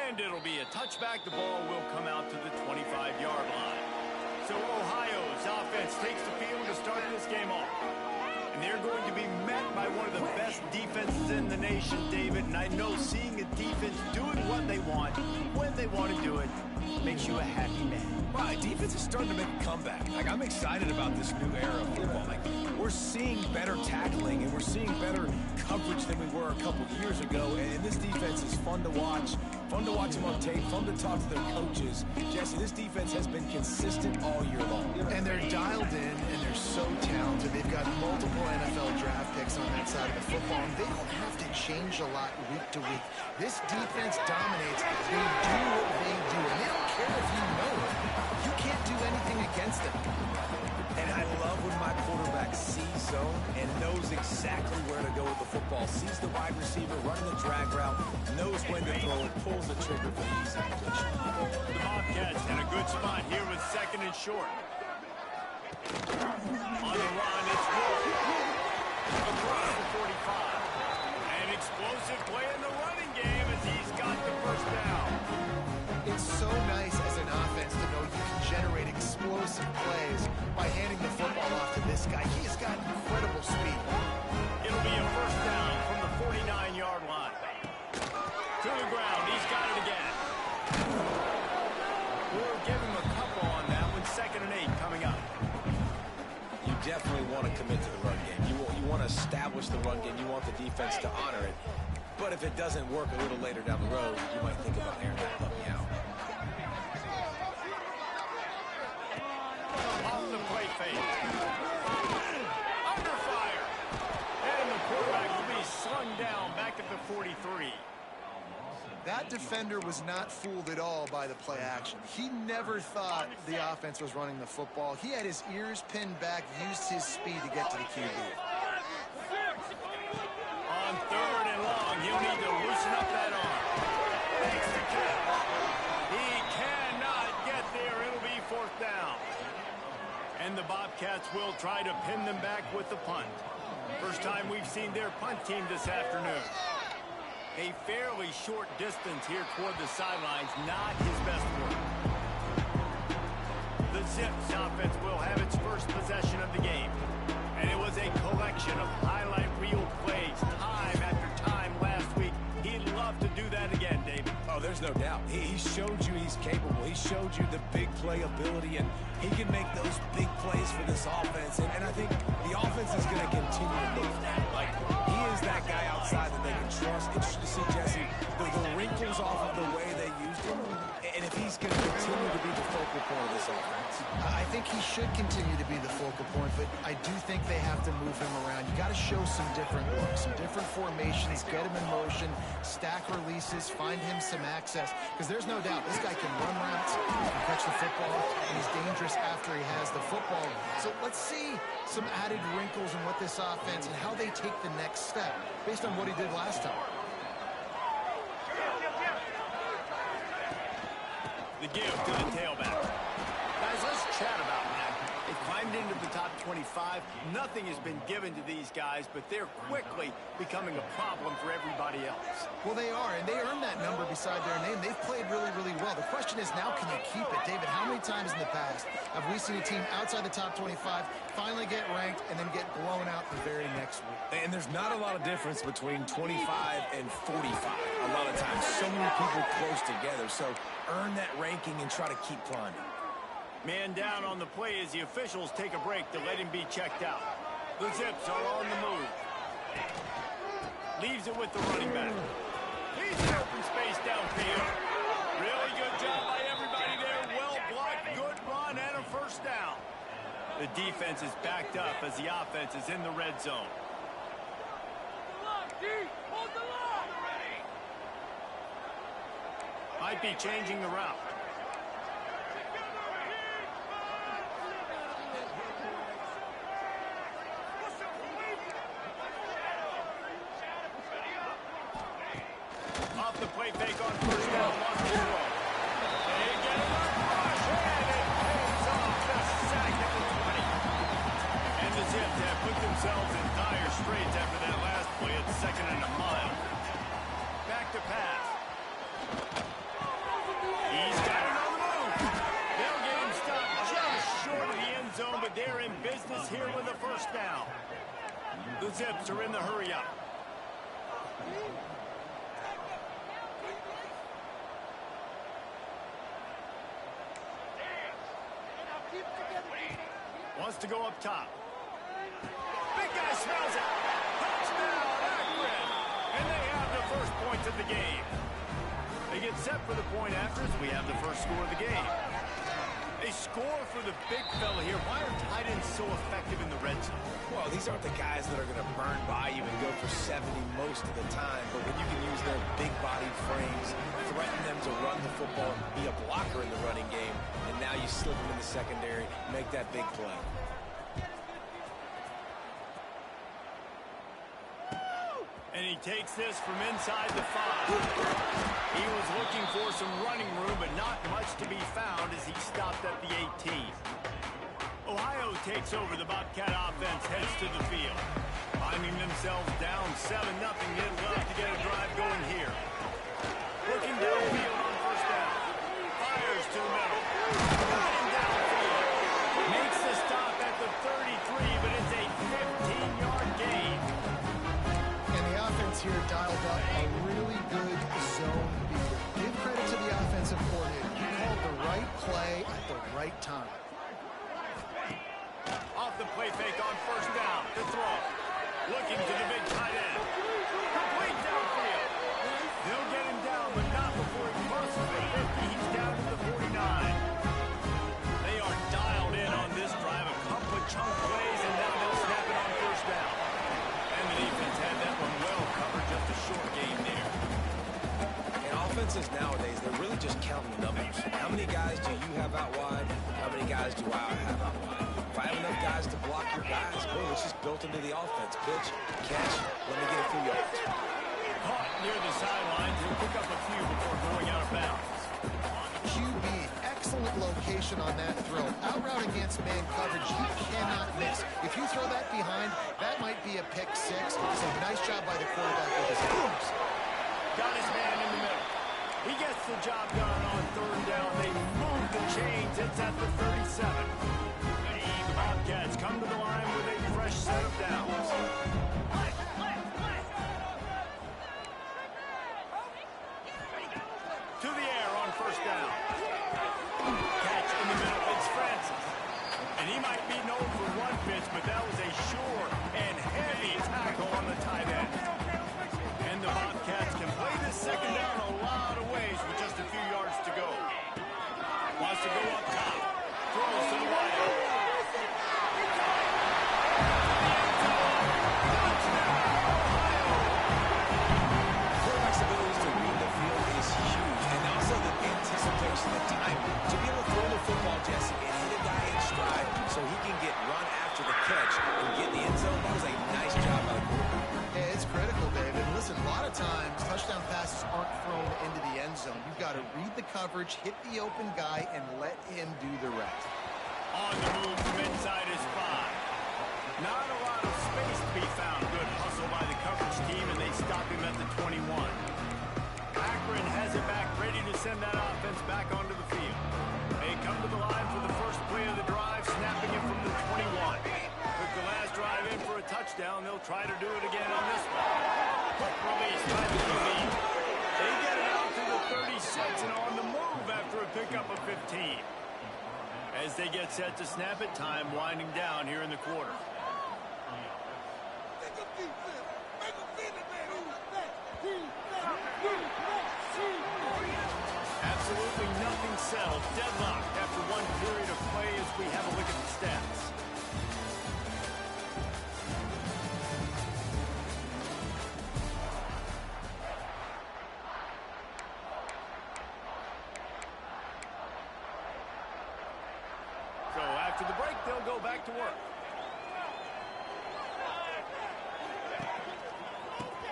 And it'll be a touchback. The ball will come out to the 25-yard line. So Ohio's offense takes the field to start this game off. And they're going to be met by one of the best defenses in the nation, David. And I know seeing a defense doing what they want, when they want to do it, makes you a happy man. Right, defense is starting to make a comeback. Like, I'm excited about this new era of football. Like, we're seeing better tackling and we're seeing better coverage than we were a couple years ago. And this defense is fun to watch them on tape, fun to talk to their coaches. Jesse, this defense has been consistent all year long. And they're dialed in and they're so talented. They've got multiple NFL draft picks on that side of the football. And they don't have to change a lot week to week. This defense dominates. They do what they do. And they don't care if you know it. You can't do anything against them. And I love when my quarterback sees zone and knows exactly where to go with the football. Sees the wide receiver running the drag route, knows when to throw it, pulls the trigger for the easy completion. The Bobcats in a good spot here with 2nd and short. On the run, it's Wolf. Across the 45. An explosive play in the running game as he's got the first down. It's so nice as an offense to know you can generate explosive plays by handing the football off to this guy. He has got incredible speed. It'll be a first down from the 49-yard line. To the ground. He's got it again. We'll give him a couple on that one. 2nd and 8 coming up. You definitely want to commit to the run game. You want to establish the run game. You want the defense to honor it. But if it doesn't work a little later down the road, you might think about airing that puppy out. Off the play fake. Under fire. And the quarterback will be slung down back at the 43. That defender was not fooled at all by the play action. He never thought the offense was running the football. He had his ears pinned back, used his speed to get to the QB. On 3rd and long, he'll need to loosen up that arm. Makes the catch. He cannot get there. It'll be 4th down. And the Bobcats will try to pin them back with the punt. First time we've seen their punt team this afternoon. A fairly short distance here toward the sidelines, not his best work. The Zips offense will have its first possession of the game. And it was a collection of highlight reel plays, time after time last week. He'd love to do that again, David. Oh, there's no doubt. He showed you he's capable. He showed you the big play ability, and he can make those big plays for this offense. And I think the offense is going to continue to look for that. Like, he is that guy outside that they can trust. Interesting to see, Jesse, the wrinkles off of the way they used him, and if he's going to continue to be the focal point of this offense. I think he should continue to be the focal point, but I do think they have to move him around. You got to show some different looks, some different formations, get him in motion, stack releases, find him some access, because there's no doubt this guy can run routes, he can catch the football, and he's dangerous after he has the football. So let's see some added wrinkles in what this offense and how they take the next step based on what he did last time. The give to the tailback. Guys, let's chat about that. They climbed into the top 25. Nothing has been given to these guys, but they're quickly becoming a problem for everybody else. Well, they are, and they earned that number beside their name. They've played really, really well. The question is now, can you keep it? David, how many times in the past have we seen a team outside the top 25 finally get ranked and then get blown out the very next week? And there's not a lot of difference between 25 and 45 a lot of times. So many people close together. So earn that ranking and try to keep climbing. Man down on the play as the officials take a break to let him be checked out. The Zips are on the move. Leaves it with the running back. He's in open space downfield. Really good job by everybody there. Well blocked, good run, and a first down. The defense is backed up as the offense is in the red zone. Might be changing the route. Off the play fake on first down. Wants to throw. They get it up. Rush, and it pays off the sack at the 20. And the Zips have put themselves in dire straits after that last play. It's 2nd and a mile. Back to pass. The Zips are in the hurry-up. Wants to go up top. Big guy smells it. Touchdown, Akron. And they have the first points of the game. They get set for the point after as we have the first score of the game. They score for the big fella here. Why are tight ends so effective in the red zone? Well, these aren't the guys that are going to burn by you and go for 70 most of the time. But when you can use their big-bodied frames, threaten them to run the football, be a blocker in the running game, and now you slip them in the secondary, make that big play. And he takes this from inside the 5. He was looking for some running room, but not much to be found as he stopped at the 18. Ohio takes over. The Bobcat offense heads to the field. Finding themselves down 7-0, they'd love to get a drive going here. Looking downfield on first down. Fires to the middle. Running downfield. Makes the stop at the 33, but it's a 15-yard gain. Here dialed up a really good zone beater. Give credit to the offensive coordinator. He called the right play at the right time. Off the play fake on first down to throw. Looking to the big tight end. Complete downfield. They'll get him down, but not before he crosses the 50. He's down to the 49. They are dialed in on this drive. A couple of chunk plays, and now they'll snap it on first down. And the defense had that one well covered. Just a short game there. And offenses nowadays, they're really just counting numbers. How many guys do you have out wide? How many guys do I have out wide? If I have enough guys to block your guys, boom, it's just built into the offense. Pitch, catch, let me get a few yards. Caught near the sidelines. He'll pick up a few before going out of bounds. QB, excellent location on that throw. Out route against man coverage, you cannot miss. If you throw that behind, that might be a pick 6. So nice job by the quarterback with his moves. Got his man in the middle. He gets the job done on third down. They move the chains. It's at the 37. The Bobcats come to the line with a fresh set of downs. To the air on first down. Catch in the middle. It's Francis. And he might be known for one pitch, but that was a sure and heavy tackle on the tight end. And the Bobcats can play this second down a lot of ways with just a few yards to go. Wants to go up top. Throws to the wide. Quarterback's ability to read the field is huge, and also the anticipation, the time to be able to throw the football, Jesse, and hit a guy in stride so he can get run after the catch and get in the end zone. That was a nice job by the quarterback. Yeah, it's critical, David. Listen, a lot of times touchdown passes aren't thrown into the end zone. You've got to read the coverage, hit the open guy, and let him do the rest. On the move from inside his 5. Not a lot of space to be found. Good hustle by the coverage team, and they stop him at the 21. Akron has it back, ready to send that offense back onto the field. They come to the line for the first play of the drive, snapping it from the 21. Took the last drive in for a touchdown. They'll try to do it again on this one. Quick release by the QB. They get it out to the 36 and on the move after a pickup of 15. As they get set to snap it, time winding down here in the quarter. Absolutely nothing settled. Deadlocked after one period of play as we have a look at the stats. So after the break, they'll go back to work.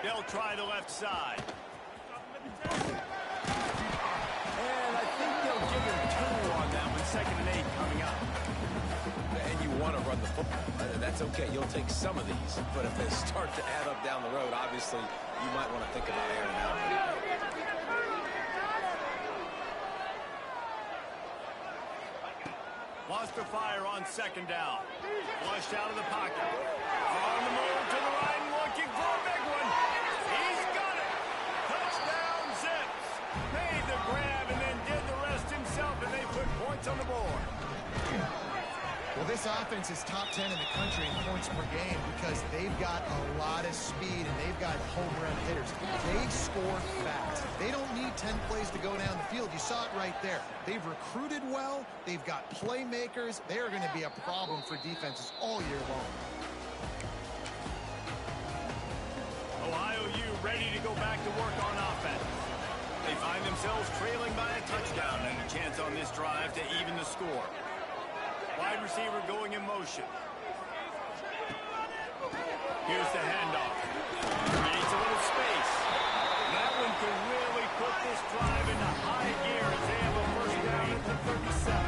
They'll try the left side. And I think they'll give him 2 on that one. 2nd and 8 coming up. And you want to run the football. That's okay. You'll take some of these. But if they start to add up down the road, obviously, you might want to think about airing out. Wants to fire on 2nd down. Flushed out of the pocket. On the move to the right. points on the board. Well, this offense is top 10 in the country in points per game because they've got a lot of speed and they've got home run hitters. They score fast. They don't need 10 plays to go down the field. You saw it right there. They've recruited well. They've got playmakers. They are going to be a problem for defenses all year long. Ohio U ready to go back to work on offense. They find themselves trailing by a touchdown and a chance on this drive to even the score. Wide receiver going in motion. Here's the handoff. Creates a little space. That one could really put this drive into high gear as they have a first down at the 37.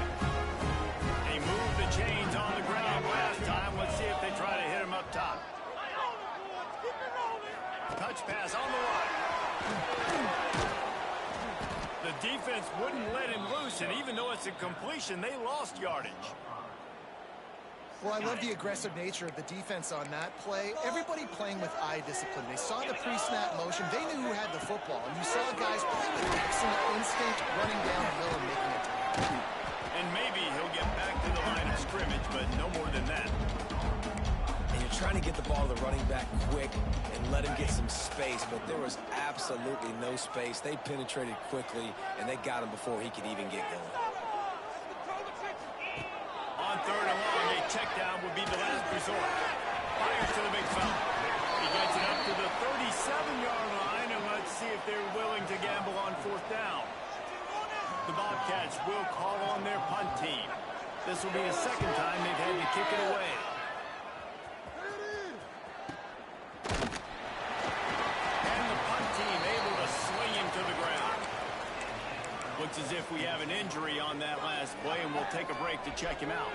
They moved the chains on the ground last time. Let's see if they try to hit him up top. Touch pass on the right. The defense wouldn't let him loose, and even though it's a completion, they lost yardage. Well, I love the aggressive nature of the defense on that play. Everybody playing with eye discipline. They saw the pre-snap motion. They knew who had the football. And you saw guys playing with excellent instinct, running down the hill and making a tackle. And maybe he'll get back to the line of scrimmage, but no more than that. And you're trying to get the ball to the running back quick and let him get some space, but there was absolutely no space. They penetrated quickly, and they got him before he could even get going. On third and long, a check down would be the last resort. Fires to the big fella. He gets it up to the 37-yard line, and let's see if they're willing to gamble on fourth down. The Bobcats will call on their punt team. This will be the second time they've had to kick it away. And the punt team able to swing him to the ground. Looks as if we have an injury on that last play, and we'll take a break to check him out.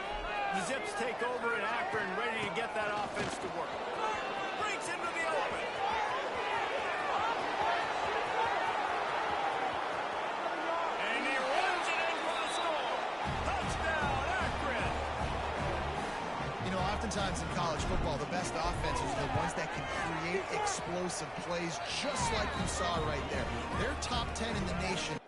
The Zips take over in Akron, ready to get that offense to work. Breaks into the open. And he runs it in for the score. Touchdown, Akron. You know, oftentimes in college football, the best offenses are the ones that can create explosive plays, just like you saw right there. They're top 10 in the nation.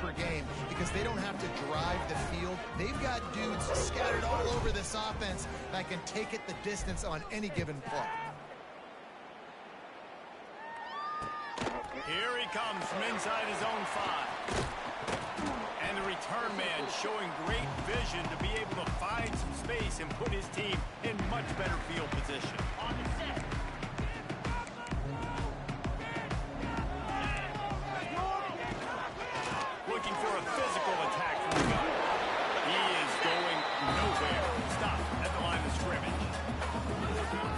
per game because they don't have to drive the field. They've got dudes scattered all over this offense that can take it the distance on any given play. Here he comes from inside his own 5. And the return man showing great vision to be able to find some space and put his team in much better field position. On the set. Looking for a physical attack from the gun. He is going nowhere. Stop at the line of scrimmage.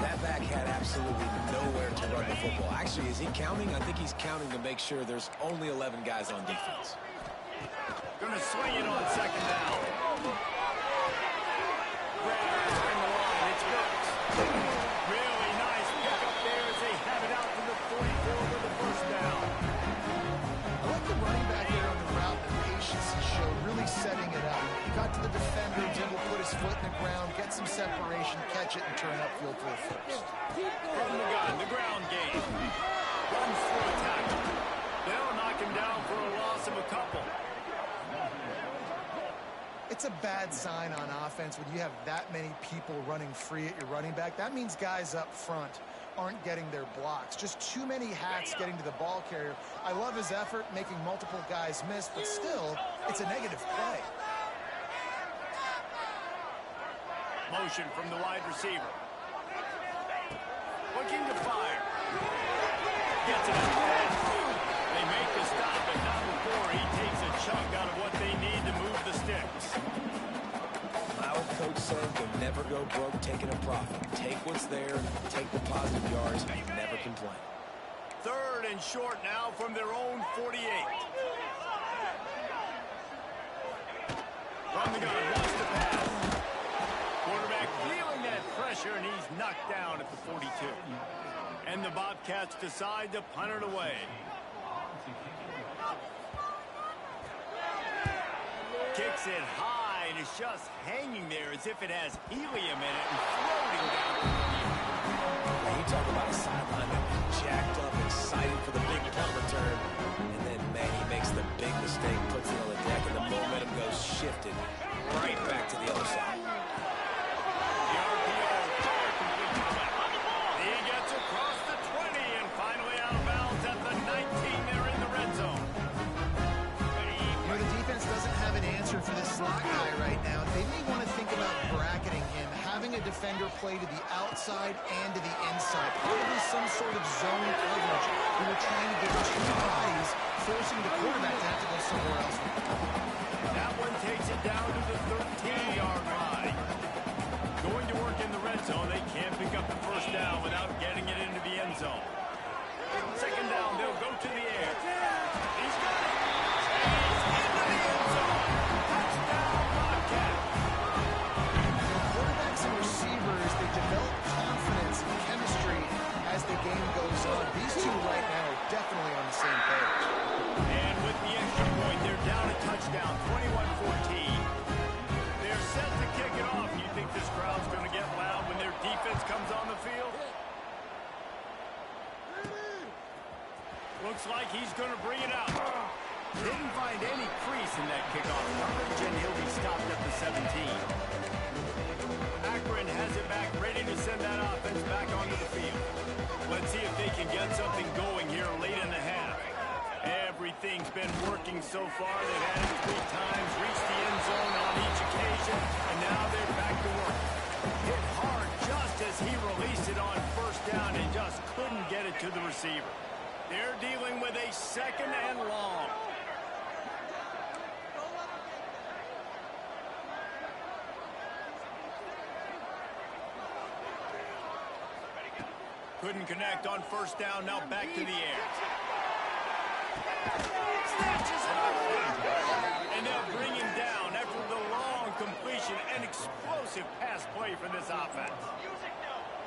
That back had absolutely nowhere to run the football. Actually, is he counting? I think he's counting to make sure there's only 11 guys on defense. Gonna swing it on second down. Grabs from the line. It's Burks. Really nice pickup there as they have it out to the 44 with the first down. I like the running back there on the route, the patience he showed, really setting it up. He got to the defender, was able to put his foot in the ground, get some separation, catch it, and turn upfield for a first. From the gun, the ground game. Runs through a tackle. They'll knock him down for a loss of a couple. It's a bad sign on offense when you have that many people running free at your running back. That means guys up front aren't getting their blocks. Just too many hats getting to the ball carrier. I love his effort, making multiple guys miss, but still, it's a negative play. Motion from the wide receiver. Looking to fire. Gets it out. They make the stop, but not before he takes a chunk out of what they need to move the sticks. My old coach said you'll never go broke taking a profit. Take what's there, take the positive yards, and you never complain. Third and short now from their own 48. From the gun, wants to pass. Quarterback feeling that pressure, and he's knocked down at the 42. And the Bobcats decide to punt it away. Kicks it high, and it's just hanging there as if it has helium in it and floating down. You talk about a sideline that was jacked up, excited for the big punt return, and then, man, he makes the big mistake, puts it on the deck, and the momentum goes shifted right back to the other side. The RPO, fire complete. He gets across the 20 and finally out of bounds at the 19. They're in the red zone. You know, the defense doesn't have an answer for this slot guy right now. They may want to think about bracketing him, having a defender play to the outside and to the inside. Probably some sort of zone coverage. We were trying to get two bodies, forcing the quarterback to have to go somewhere else. That one takes it down to the 13-yard line. Going to work in the red zone. They can't pick up the first down without getting it into the end zone. Second down, they'll go to the air. He's got it. He's into the end zone. Touchdown, Bobcat. Quarterbacks and receivers, they develop confidence and chemistry as the game goes on. These two right now are definitely on the same page. And with the extra point, they're down a touchdown, 21-14. They're set to kick it off. You think this crowd's going to get loud when their defense comes on the field? Looks like he's going to bring it out. Didn't find any crease in that kickoff coverage, and he'll be stopped at the 17. Akron has it back, ready to send that offense back onto the field. Let's see if they can get something going here late in the half. Everything's been working so far. They've had it 3 times, reached the end zone on each occasion, and now they're back to work. Hit hard just as he released it on first down and just couldn't get it to the receiver. They're dealing with a second and long. Couldn't connect on first down, now back to the air. Snatches it up. And they'll bring him down after the long completion and explosive pass play for this offense.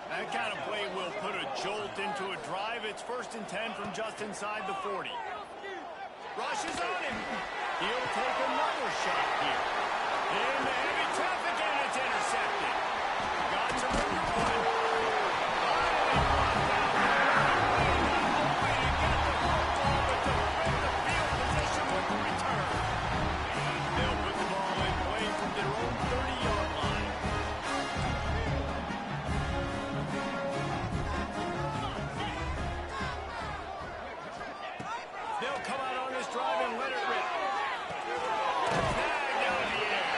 That kind of play will put a jolt into a drive. It's 1st and 10 from just inside the 40. Rushes on him. He'll take another shot here. In the heavy traffic, and it's intercepted. Got to number 1. Finally brought down. Not only to get the football, but to bring the field position with the return. Snagged out of the air.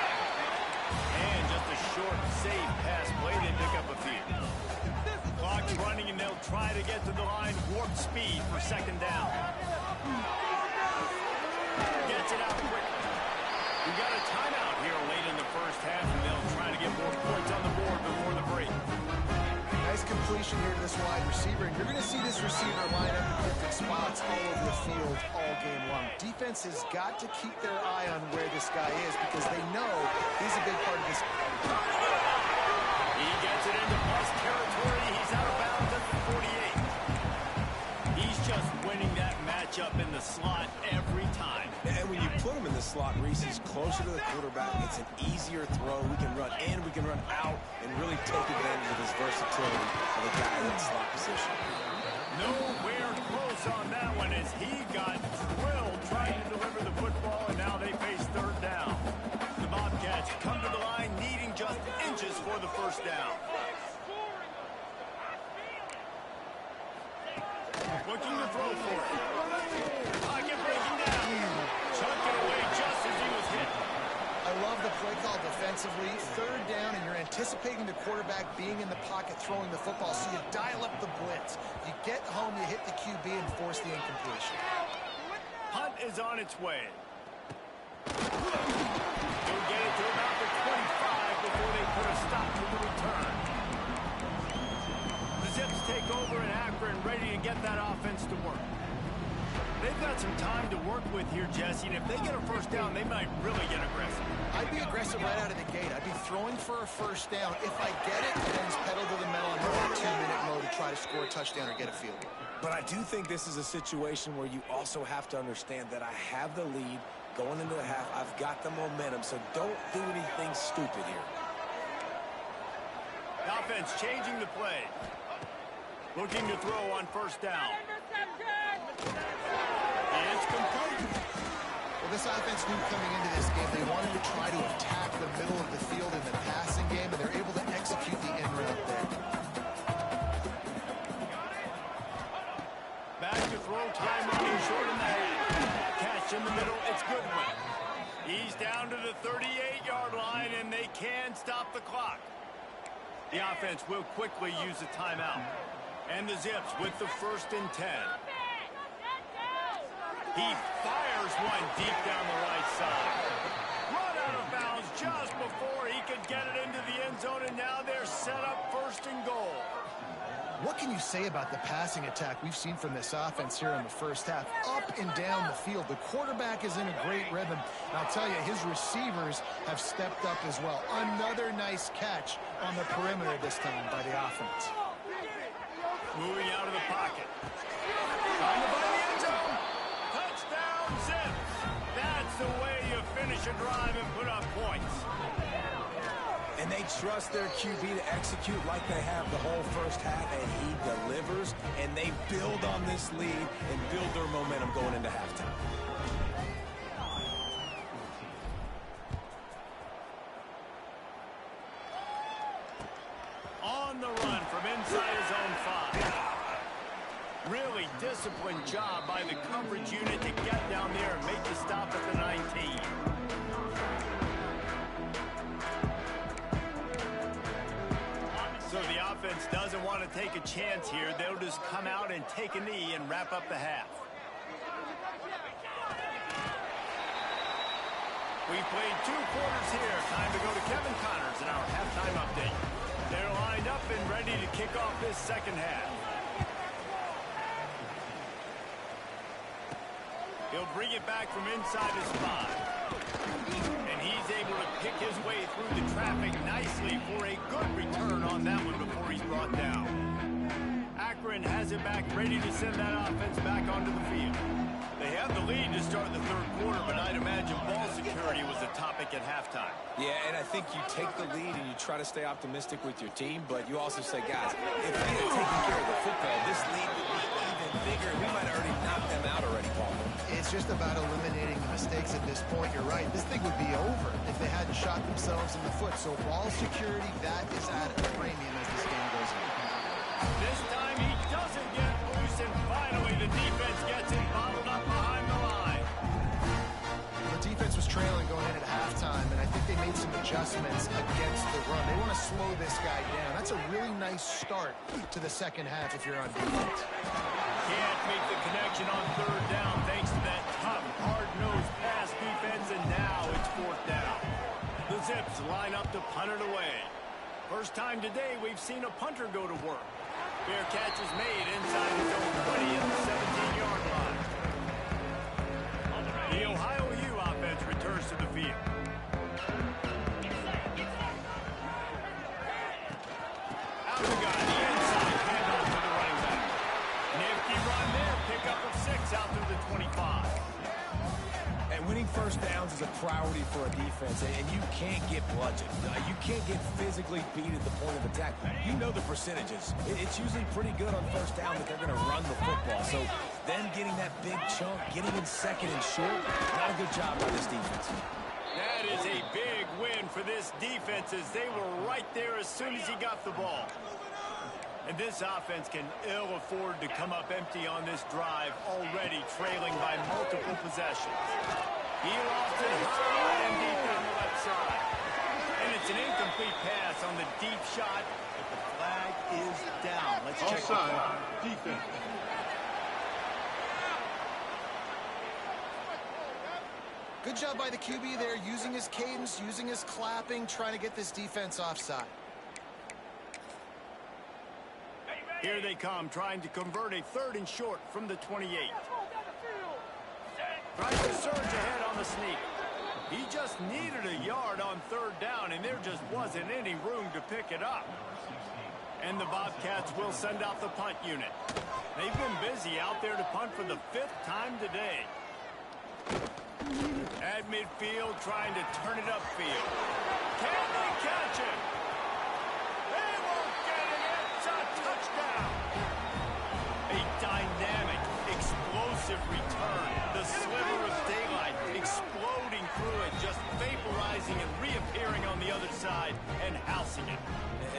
And just a short, safe pass play. They pick up a few. Clock's running, and they'll try to get to the line. Warp speed for second down. Gets it out quickly. We got a timeout here late in the first half, and they'll try to get more points on the board before the break. Nice completion here to this wide receiver, and you're going to see this receiver line up in different spots all over the field all game long. Defense has got to keep their eye on where this guy is because they know he's a big part of this. He gets it into plus territory. He's out of bounds at the 48. He's just winning that matchup in the slot every time. And when you put him in the slot, Reese, he's closer to the quarterback. It's an easier throw. We can run in, we can run out, and really take advantage of his versatility of a guy in that slot position. Nowhere close on that one as he got drilled trying to deliver the football, and now they face third down. The Bobcats come to the line needing just inches for the first down. Looking to throw for it. Pocket breaking down. Chucked it away just as he was hit. I love the play call defensively. Third down, and you're anticipating the quarterback being in the pocket throwing the football, so you dial up the blitz. You get home, you hit the QB, and force the incompletion. Hunt is on its way. He'll get it to about the 25 before they put a stop to the return. The Zips take over in Akron, ready to get that offense to work. They've got some time to work with here, Jesse, and if they get a first down, they might really get aggressive. I'd be aggressive right out of the gate. I'd be throwing for a first down. If I get it, then it's pedal to the metal and go 2-minute mode to try to score a touchdown or get a field goal. But I do think this is a situation where you also have to understand that I have the lead going into the half. I've got the momentum, so don't do anything stupid here. The offense changing the play. Looking to throw on first down. It's complete. Well, this offense knew coming into this game they wanted to try to attack the middle of the field in the passing game, and they're able to execute the end route there. Back to throw time, running short in the head. Catch in the middle, it's Goodwin. He's down to the 38-yard line, and they can stop the clock. The offense will quickly use a timeout. And the Zips with the 1st and 10. He fires one deep down the right side. Run out of bounds just before he could get it into the end zone, and now they're set up 1st and goal. What can you say about the passing attack we've seen from this offense here in the first half? Up and down the field. The quarterback is in a great rhythm. And I'll tell you, his receivers have stepped up as well. Another nice catch on the perimeter this time by the offense. Moving out of the pocket. Trying to find the end zone. Touchdown, Zips. That's the way you finish a drive and put up points. And they trust their QB to execute like they have the whole first half, and he delivers, and they build on this lead and build their momentum going into halftime. On the run from inside his own 5. Really disciplined job by the coverage unit to get down there and make the stop at the 19. So the offense doesn't want to take a chance here. They'll just come out and take a knee and wrap up the half. We've played 2 quarters here. Time to go to Kevin Connors in our halftime update. They're lined up and ready to kick off this second half. He'll bring it back from inside his 5. And he's able to pick his way through the traffic nicely for a good return on that one before he's brought down. Akron has it back, ready to send that offense back onto the field. They have the lead to start the third quarter, but I'd imagine ball security was a topic at halftime. Yeah, and I think you take the lead and you try to stay optimistic with your team, but you also say, guys, if we had taken care of the football, this lead would be even bigger. We might have already knocked them out already, Paul. It's just about eliminating the mistakes at this point. You're right. This thing would be over if they hadn't shot themselves in the foot. So ball security, that is at a premium as this game goes on. This time he doesn't get loose, and finally the defense gets it bottled up behind the line. The defense defense was trailing going in at halftime, and I think they made some adjustments against the run. They want to slow this guy down. That's a really nice start to the second half if you're on defense. Can't make the connection on third down thanks to that tough, hard-nosed pass defense, and now it's fourth down. The Zips line up to punt it away. First time today we've seen a punter go to work. Fair catch is made inside his own 20 at the 17-yard line. The Ohio U offense returns to the field. Out the guy, the inside handoff to the running back. Nifty run there, pickup of 6 out to the 25. And winning first downs is a priority for a defense, and you can't get bludgeoned. You can't get physically beat at the point of attack. You know the percentages. It's usually pretty good on first down that they're going to run the football. So them getting that big chunk, getting in second and short, not a good job by this defense. That is a big win for this defense as they were right there as soon as he got the ball. And this offense can ill afford to come up empty on this drive, already trailing by multiple possessions. He lost it high and deep on the left side. And it's an incomplete pass on the deep shot, but the flag is down. Let's check the flag. Defense. Good job by the QB there, using his cadence, using his clapping, trying to get this defense offside. Here they come, trying to convert a 3rd and short from the 28. Tries to surge ahead on the sneak. He just needed a yard on 3rd down, and there just wasn't any room to pick it up. And the Bobcats will send out the punt unit. They've been busy out there to punt for the 5th time today. At midfield, trying to turn it upfield. Can they catch it? They won't get it. It's a touchdown. A dynamic, explosive return. The sliver of daylight exploding through it, just vaporizing and reappearing on the other side and housing it.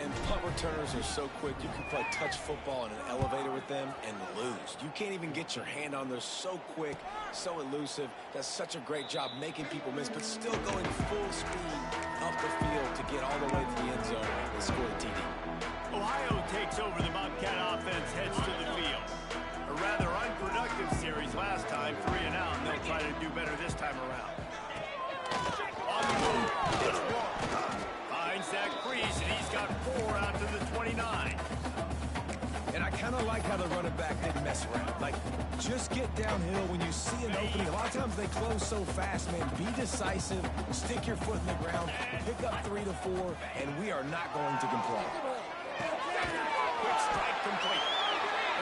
And punt returners are so quick, you can play touch football in an elevator with them and lose. You can't even get your hand on them. They're so quick, so elusive. Does such a great job making people miss, but still going full speed up the field to get all the way to the end zone and score a TD. Ohio takes over. The Bobcat offense heads to the field. A rather unproductive series last time, 3 and out, and they'll try to do better this time around. On the move, it's Rourke. Finds that crease, and he's got 4 out to the 29. And I kind of like how the running back didn't mess around. Like, just get downhill when you see an opening. A lot of times they close so fast, man. Be decisive, stick your foot in the ground, pick up 3 to 4, and we are not going to complain. Quick strike complete.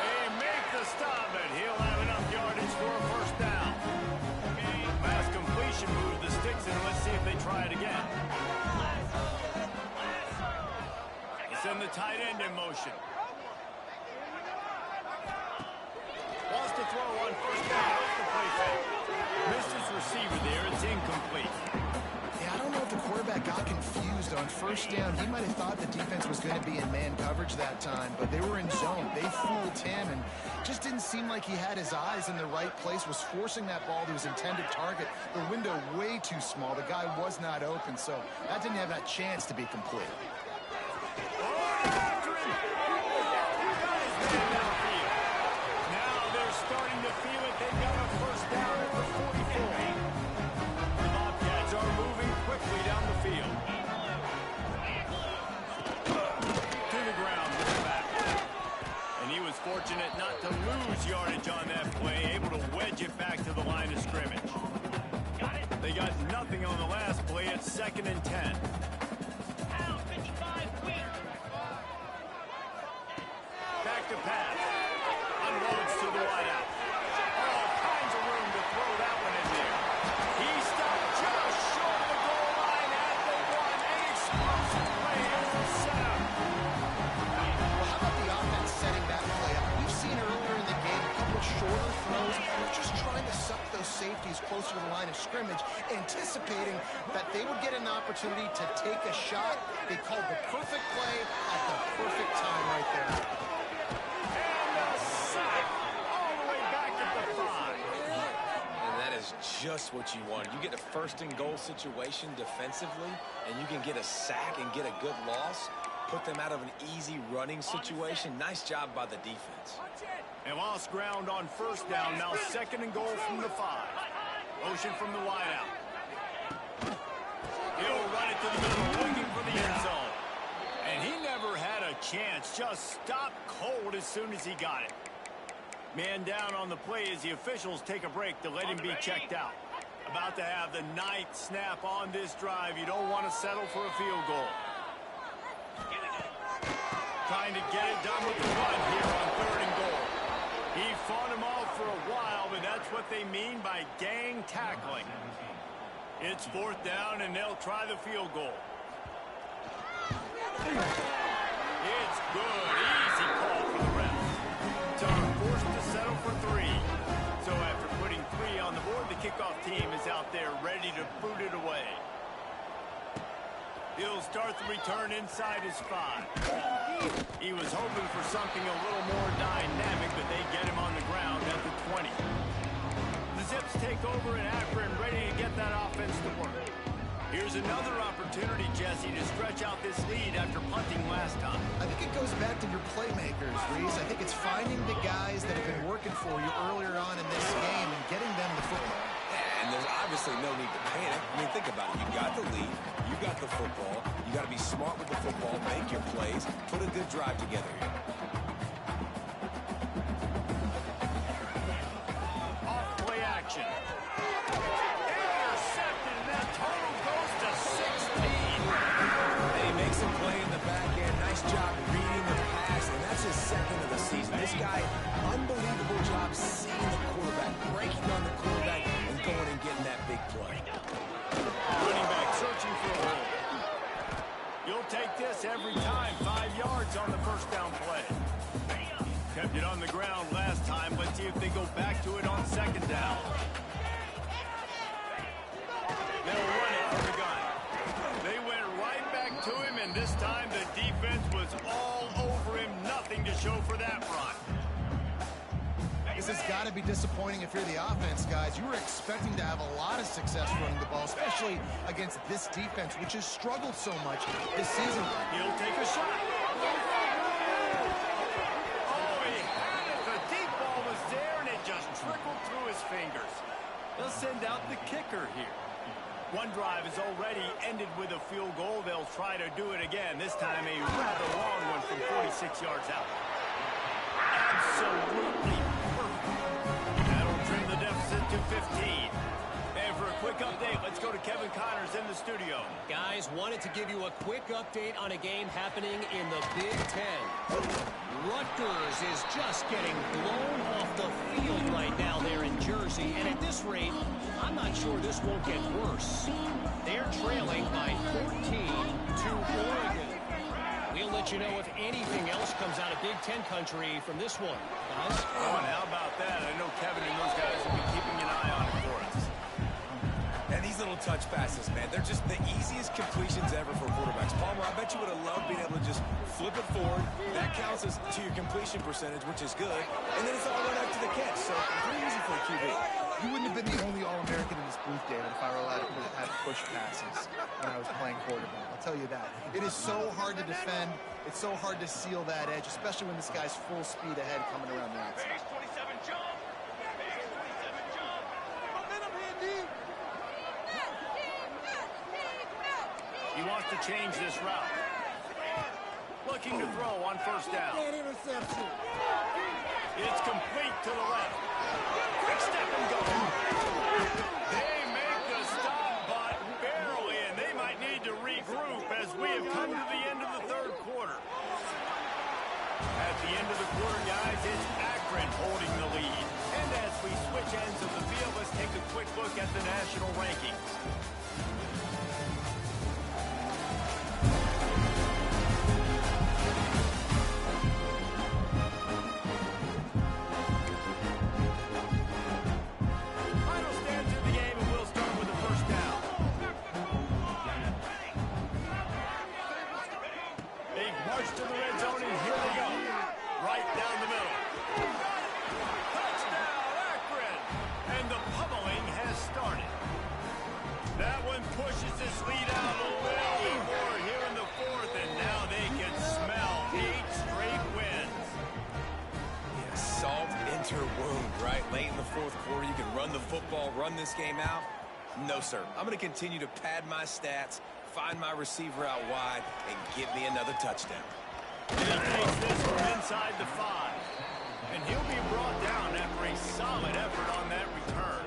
They make the stop, but he'll have enough yardage for a first down. Last completion move the sticks in. Let's see if they try it again. They send the tight end in motion. Wants to throw on first down off the play fake. Missed his receiver there. It's incomplete. Yeah, I don't know if the quarterback got confused on first down. He might have thought the defense was going to be in man coverage that time, but they were in zone. They fooled him and just didn't seem like he had his eyes in the right place, was forcing that ball to his intended target. The window way too small. The guy was not open, so that didn't have that chance to be complete. Starting to feel it. They've got a first down at the 44. The Bobcats are moving quickly down the field. To the ground with the back. And he was fortunate not to lose yardage on that play, able to wedge it back to the line of scrimmage. They got nothing on the last play. It's 2nd and 10. Back to pass. Unloads to the wideout. All kinds of room to throw that one in there. He stopped just short of the goal line at the 1. An explosive play is the setup. Well, how about the offense setting that play up? We've seen earlier in the game a couple of shorter throws. They're just trying to suck those safeties closer to the line of scrimmage, anticipating that they would get an opportunity to take a shot. They called the perfect play at the perfect time right there. All the way back at the 5. And that is just what you want. You get a first-and-goal situation defensively, and you can get a sack and get a good loss, put them out of an easy running situation. Nice job by the defense. And lost ground on first down. Now 2nd and goal from the 5. Motion from the wideout. He'll run it to the middle, looking for the end zone. And he never had a chance. Just stopped cold as soon as he got it. Man down on the play as the officials take a break to let him be checked out. About to have the 9th snap on this drive. You don't want to settle for a field goal. Trying to get it done with the run here on 3rd and goal. He fought him off for a while, but that's what they mean by gang tackling. It's 4th down, and they'll try the field goal. It's good. Easy call for the ref. They're forced to settle for 3. So after putting 3 on the board, the kickoff team is out there ready to boot it away. He'll start the return inside his 5. He was hoping for something a little more dynamic, but they get him on the ground at the 20. The Zips take over in Akron, ready to get that offense to work. Here's another opportunity, Jesse, to stretch out this lead after punting last time. I think it goes back to your playmakers, Reese. I think it's finding the guys that have been working for you earlier on in this game and getting them the football. And there's obviously no need to panic. I mean, think about it. You got the lead. You got the football. You got to be smart with the football, make your plays, put a good drive together here. Off play action. Intercepted, and that total goes to 16. And he makes a play in the back end. Nice job reading the pass, and that's his 2nd of the season. This guy, unbelievable job seeing the quarterback, breaking on the quarterback, and going and getting that big play. Running back searching for a hole. You'll take this every time. 5 yards on the 1st down play. Kept it on the ground last time. Let's see if they go back to it on 2nd down. They'll run it from the gun. They went right back to him, and this time the defense was all over him. Nothing to show for that run. This has got to be disappointing if you're the offense, guys. You were expecting to have a lot of success running the ball, especially against this defense, which has struggled so much this season. He'll take a shot. Oh, he had it. The deep ball was there, and it just trickled through his fingers. They'll send out the kicker here. One drive is already ended with a field goal. They'll try to do it again. This time a rather long one from 46 yards out. Absolutely perfect. That'll trim the deficit to 15. And for a quick update, let's go to Kevin Connors in the studio. Guys, wanted to give you a quick update on a game happening in the Big Ten. Rutgers is just getting blown off the field right now there in Jersey, and at this rate, I'm not sure this won't get worse. They're trailing by 14 to Oregon. We'll let you know if anything else comes out of Big Ten country from this one, guys. Oh, and how about that? I know Kevin and those guys will be keeping an eye on it for us. And these little touch passes, man, they're just the easiest completions ever for quarterbacks. Palmer, I bet you would have loved being able to just flip it forward. That counts as to your completion percentage, which is good. And then it's all run up to the catch, so pretty easy for a QB. You wouldn't have been the only All-American in this booth, David, if I were allowed to have push passes when I was playing quarterback. I'll tell you that. It is so hard to defend. It's so hard to seal that edge, especially when this guy's full speed ahead coming around the outside. He wants to change this route. Looking to throw on 1st down. Interception. It's complete to the left. Quick step and go. They make the stop, but barely, and they might need to regroup as we have come to the end of the 3rd quarter. At the end of the quarter, guys, it's Akron holding the lead. And as we switch ends of the field, let's take a quick look at the national rankings. Final stands of the game, and we'll start with the 1st down. They march to the red zone, and here they go. Right down the middle. Touchdown, Akron! And the pummeling has started. this lead out a little bit more here in the fourth, and now they can smell 8 straight wins. Yeah, salt into her wound, right? Late in the fourth quarter, you can run the football, run this game out. No, sir. I'm going to continue to pad my stats, find my receiver out wide, and get me another touchdown. And he takes this from inside the 5. And he'll be brought down after a solid effort on that return.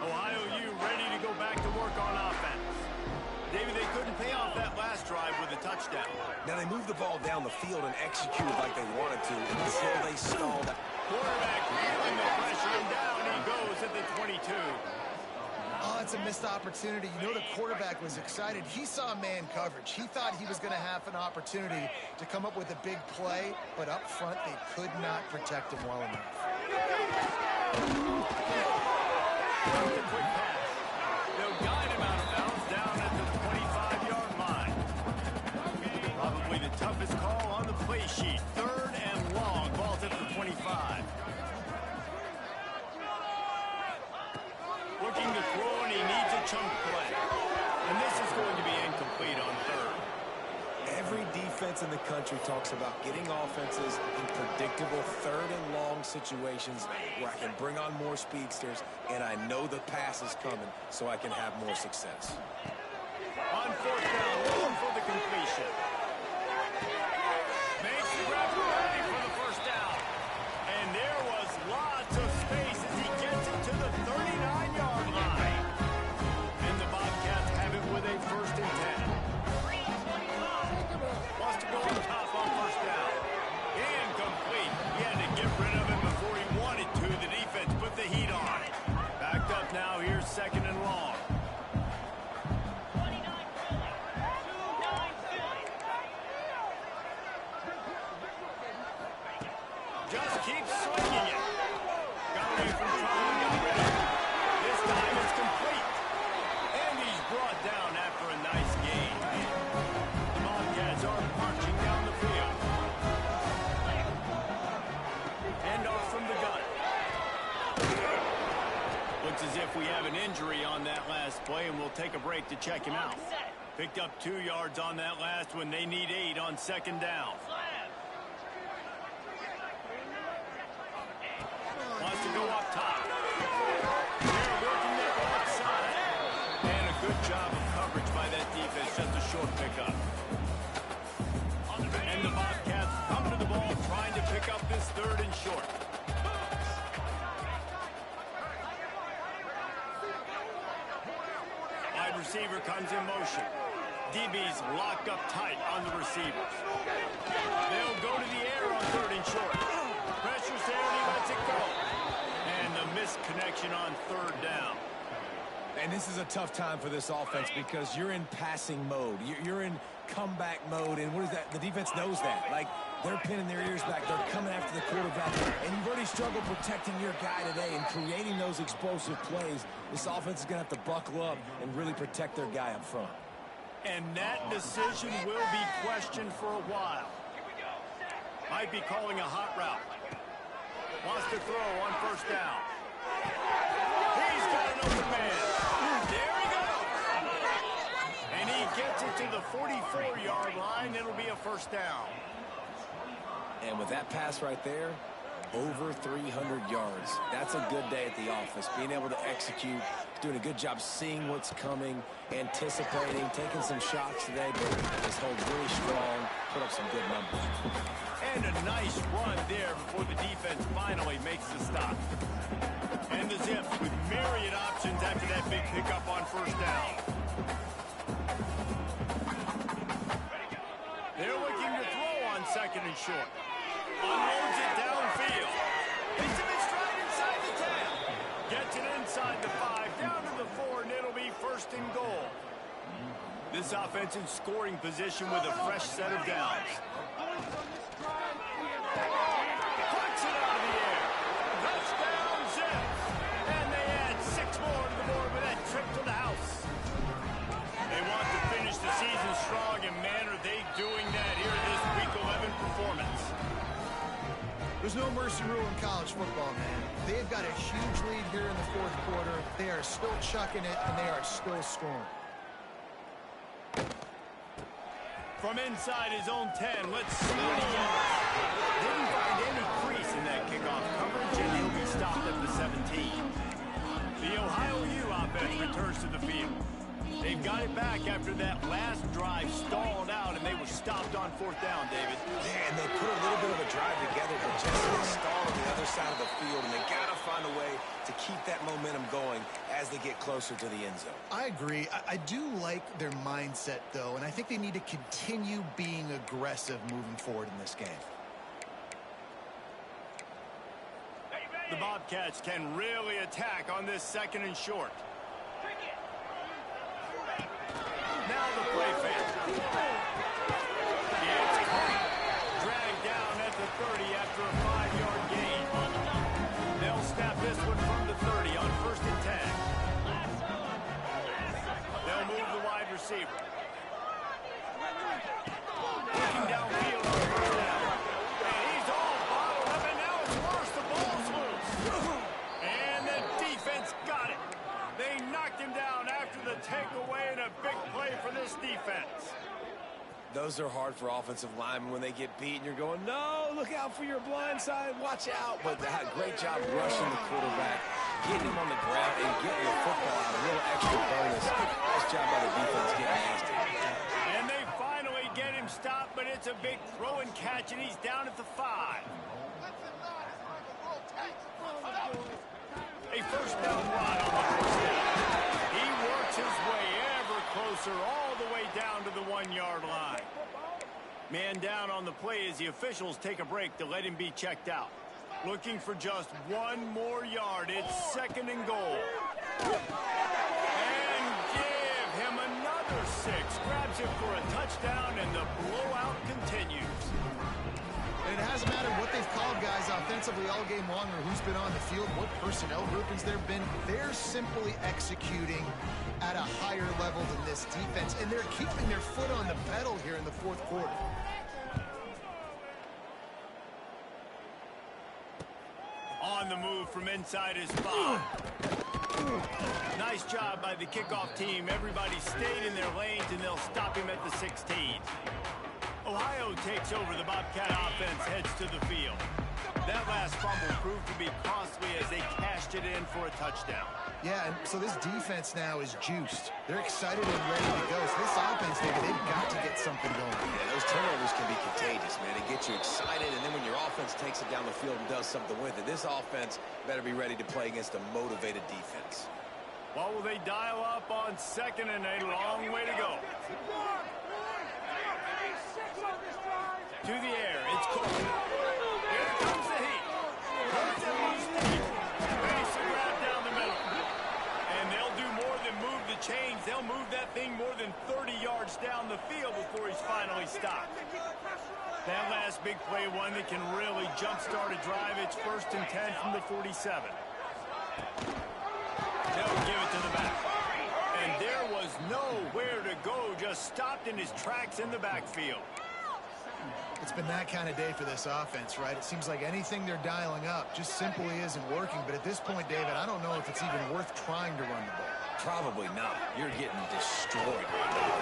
Ohio U ready to go back to work on offense. David, they couldn't pay off that last drive with a touchdown. Now they moved the ball down the field and executed like they wanted to until they stalled. Quarterback feeling the pressure, and down he goes at the 22. Oh, it's a missed opportunity. You know the quarterback was excited. He saw man coverage. He thought he was going to have an opportunity to come up with a big play, but up front they could not protect him well enough. A quick pass. They'll guide him out of bounds down at the 25-yard line. Probably the toughest call on the play sheet. 3rd and long. Ball's at the 25. Looking to throw, and he needs a chunk play. And this is going to be incomplete on 3rd. Every defense in the country talks about getting offenses in predictable 3rd and long situations where I can bring on more speedsters and I know the pass is coming so I can have more success. On 4th down, looking for the completion. Makes the grab ready for the 1st down. And there was lots of space as he gets it to the 39-yard line. And the Bobcats have it with a 1st and 10. Wants to go on top on 1st down. Incomplete. He had to get rid of him before he wanted to. The defense put the heat on. Backed up now. Here's 2nd and long. Just keeps swinging it. Got away from trouble and got rid of it. This time it's complete. And he's brought down after a nice gain. The Bobcats are marching down the field. Hand off from the gun. Looks as if we have an injury on that last play, and we'll take a break to check him out. Picked up 2 yards on that last one. They need 8 on 2nd down. Wants to go up top. They're working that left side. And a good job of coverage by that defense. Just a short pickup. And the Bobcats come to the ball trying to pick up this 3rd and short. Wide receiver comes in motion. DB's locked up tight on the receivers. They'll go to the air on 3rd and short. Pressure's there and he lets it go. And the missed connection on 3rd down. And this is a tough time for this offense because you're in passing mode. You're in comeback mode, and what is that? The defense knows that. Like, they're pinning their ears back. They're coming after the quarterback. And you've already struggled protecting your guy today and creating those explosive plays. This offense is going to have to buckle up and really protect their guy up front. And that decision will be questioned for a while. Might be calling a hot route. Wants to throw on 1st down. He's got an open man. There he goes. And he gets it to the 44-yard line. It'll be a 1st down. And with that pass right there, over 300 yards. That's a good day at the office. Being able to execute, doing a good job seeing what's coming, anticipating, taking some shots today, but this holds really strong, put up some good numbers. And a nice run there before the defense finally makes the stop. And the Zips with myriad options after that big pickup on 1st down. They're looking to throw on 2nd and short. Unloads it downfield. Hits him in stride inside the 10. Gets it inside the 5, down to the 4, and it'll be 1st and goal. This offense in scoring position with a fresh set of downs. Flicks it out of the air. Touchdown, Zips. And they add 6 more to the board with that trip to the house. They want to finish the season strong, and man, are they doing that here in this Week 11 performance. There's no mercy rule in college football, man. They've got a huge lead here in the 4th quarter. They are still chucking it, and they are still scoring. From inside his own 10, let's see what he gets. Didn't find any crease in that kickoff coverage, and he'll be stopped at the 17. The Ohio U offense returns to the field. They've got it back after that last drive stalled out, and they were stopped on 4th down, David. Yeah, and they put a little bit of a drive together, but just they stalled on the other side of the field, and they got to find a way to keep that momentum going as they get closer to the end zone. I agree. I do like their mindset, though, and I think they need to continue being aggressive moving forward in this game. The Bobcats can really attack on this 2nd and short. Now the play fake. It's caught. Dragged down at the 30 after a 5-yard gain. They'll snap this one from the 30 on 1st and 10. They'll move the wide receiver. Looking downfield on 1st down. And he's all bottled up, and now it's worse. The ball's loose. And the defense got it. They knocked him down after the takeaway, and a big play for this defense. Those are hard for offensive linemen when they get beat, and you're going, no, look out for your blind side, watch out. But they had a great job rushing the quarterback, getting him on the ground, and getting the football out. A little extra bonus. Nice job by the defense getting nasty. And they finally get him stopped, but it's a big throw and catch, and he's down at the 5. A 1st down run on the 1st down. He works his way ever closer all the way down to the 1-yard line. Man down on the play as the officials take a break to let him be checked out. Looking for just 1 more yard. It's 2nd and goal. And give him another 6. Grabs him for a touchdown, and the blowout continues. And it hasn't mattered what they've called guys offensively all game long or who's been on the field, what personnel groupings there have been. They're simply executing at a higher level than this defense, and they're keeping their foot on the pedal here in the 4th quarter. On the move from inside his 5. Nice job by the kickoff team. Everybody stayed in their lanes, and they'll stop him at the 16. Ohio takes over. The Bobcat offense heads to the field. That last fumble proved to be costly as they cashed it in for a touchdown. Yeah, and so this defense now is juiced. They're excited and ready to go. So this offense, they've got to get something going. Yeah, those turnovers can be contagious, man. It gets you excited, and then when your offense takes it down the field and does something with it, this offense better be ready to play against a motivated defense. What will they dial up on 2nd and a long way to go? To the air, it's Cole. Here comes the heat. Hurts it loose deep. Base and grab down the middle. And they'll do more than move the chains. They'll move that thing more than 30 yards down the field before he's finally stopped. That last big play, one that can really jumpstart a drive. It's 1st and 10 from the 47. They'll give it to the back. And there was nowhere to go, just stopped in his tracks in the backfield. It's been that kind of day for this offense, right? It seems like anything they're dialing up just simply isn't working. But at this point, David, I don't know if it's even worth trying to run the ball. Probably not. You're getting destroyed.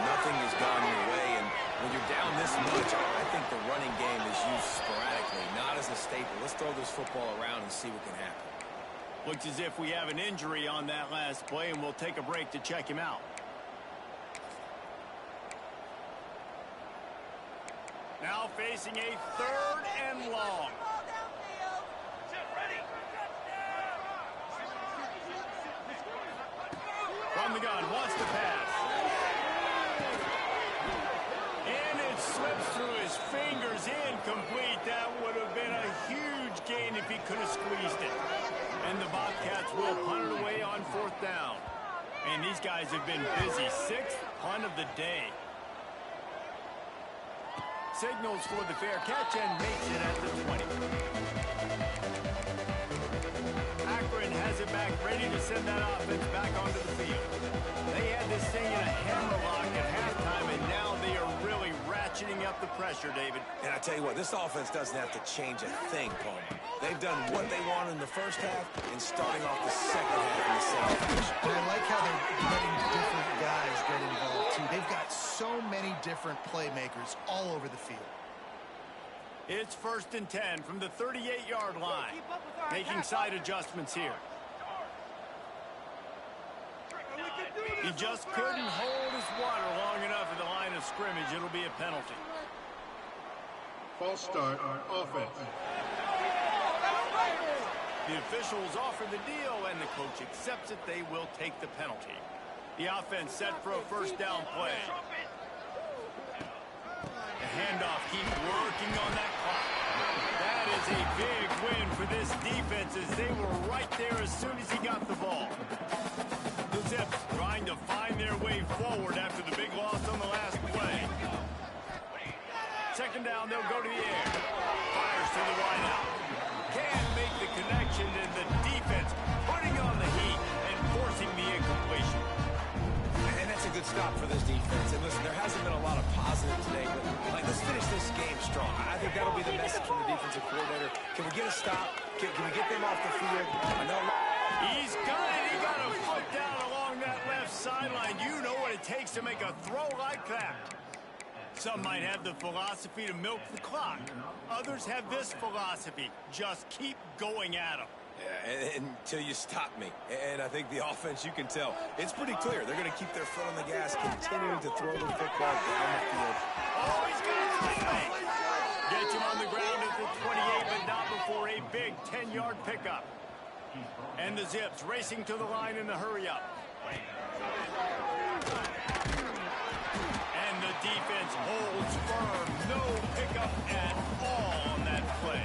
Nothing has gone your way, and when you're down this much, I think the running game is used sporadically, not as a staple. Let's throw this football around and see what can happen. Looks as if we have an injury on that last play, and we'll take a break to check him out. Now facing a 3rd and long. From the gun, wants to pass. And it slips through his fingers, incomplete. That would have been a huge gain if he could have squeezed it. And the Bobcats will punt it away on 4th down. And these guys have been busy. 6th punt of the day. Signals for the fair catch and makes it at the 20. Akron has it back, ready to send that offense back onto the field. They had this thing in a hammerlock at halftime, and now they are really ratcheting up the pressure, David. And I tell you what, this offense doesn't have to change a thing, Palmer. They've done what they want in the first half and starting off the second half in the same fashion. And I like how they're letting different guys get involved, too. They've got so many different different playmakers all over the field. It's 1st and 10 from the 38-yard line. Making side adjustments here. He just couldn't hold his water long enough at the line of scrimmage. It'll be a penalty. False start on offense. The officials offer the deal, and the coach accepts it. They will take the penalty. The offense set for a 1st down play. The handoff keeps working on that clock. That is a big win for this defense as they were right there as soon as he got the ball. The Zips trying to find their way forward after the big loss on the last play. 2nd down, they'll go to the air. Fires to the wideout. Can't make the connection, and the defense putting on the heat and forcing the incompletion. And that's a good stop for this defense. And listen, there hasn't been a lot of positive today, but let's finish this game strong. I think that'll be the message from the defensive coordinator. Can we get a stop? Can we get them off the field? I know. He's got it. He got a foot down along that left sideline. You know what it takes to make a throw like that. Some might have the philosophy to milk the clock. Others have this philosophy. Just keep going at them. Yeah, until you stop me. And I think the offense, you can tell, it's pretty clear. They're going to keep their foot on the gas, continuing to throw the football down the field. Oh, he's got his teammate. Gets him on the ground at the 28, but not before a big 10-yard pickup. And the Zips racing to the line in the hurry-up. And the defense holds firm. No pickup at all on that play.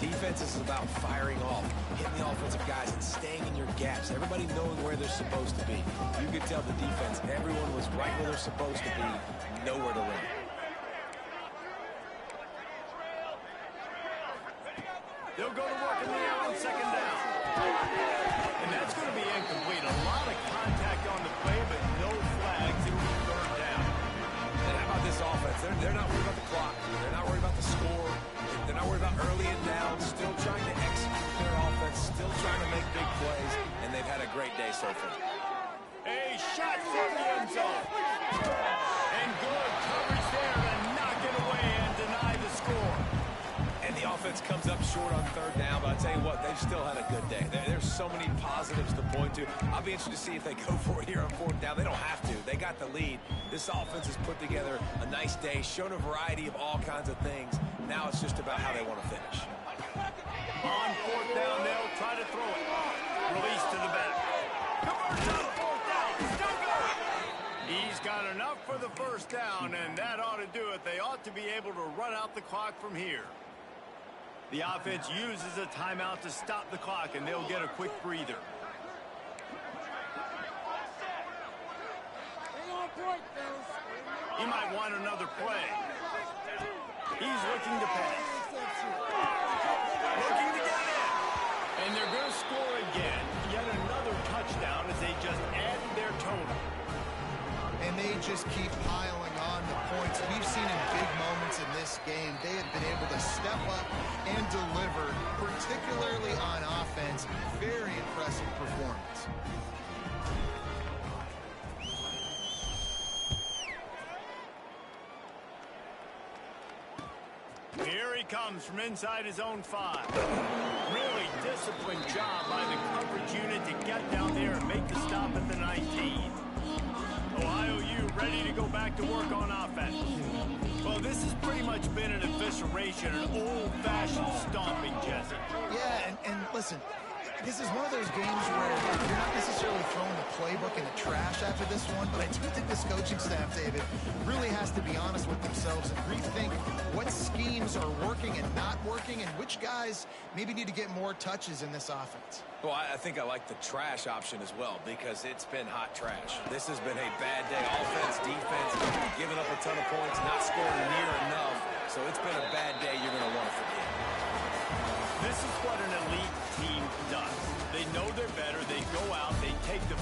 Defense is about firing off, hitting the offensive guys, and staying in your gaps. Everybody knowing where they're supposed to be. You could tell the defense, everyone was right where they're supposed to be, nowhere to run. They'll go to work in the air on 2nd down. And that's going to be incomplete. A lot of contact on the play, but no flags. It'll be 3rd down. And how about this offense? They're not worried about the clock. They're not worried about the score. They're not worried about early and down. Still trying to execute their offense. Still trying to make big plays. And they've had a great day so far. A shot from the end zone. And good coverage there to knock it away and deny the score. And the offense comes up short on 3rd down, but I'll tell you what, they've still had a good day. There's so many positives to point to. I'll be interested to see if they go for it here on 4th down. They don't have to. They got the lead. This offense has put together a nice day, shown a variety of all kinds of things. Now it's just about how they want to finish. On 4th down, they'll try to throw it. Release to the back. Converted on 4th down. Still going. He's got enough for the 1st down, and that ought to do it. They ought to be able to run out the clock from here. The offense uses a timeout to stop the clock, and they'll get a quick breather. He might want another play. He's looking to pass. Looking to get in. And they're going to score again. Yet another touchdown as they just added their total. And they just keep piling on the points. We've seen in big moments in this game, they have been able to step up and deliver, particularly on offense. Very impressive performance. Here he comes from inside his own 5. Really disciplined job by the coverage unit to get down there and make the stop at the 19. Ohio U ready to go back to work on offense. Well, this has pretty much been an evisceration, an old-fashioned stomping, Jesse. Yeah, and listen, this is one of those games where you're not necessarily throwing the playbook in the trash after this one, but I do think this coaching staff, David, really has to be honest with themselves and rethink what schemes are working and not working and which guys maybe need to get more touches in this offense. Well, I think I like the trash option as well because it's been hot trash. This has been a bad day. Offense, defense, giving up a ton of points, not scoring near enough. So it's been a bad day you're going to want to forget. This is what an elite team does. They know they're better. They go out. They take the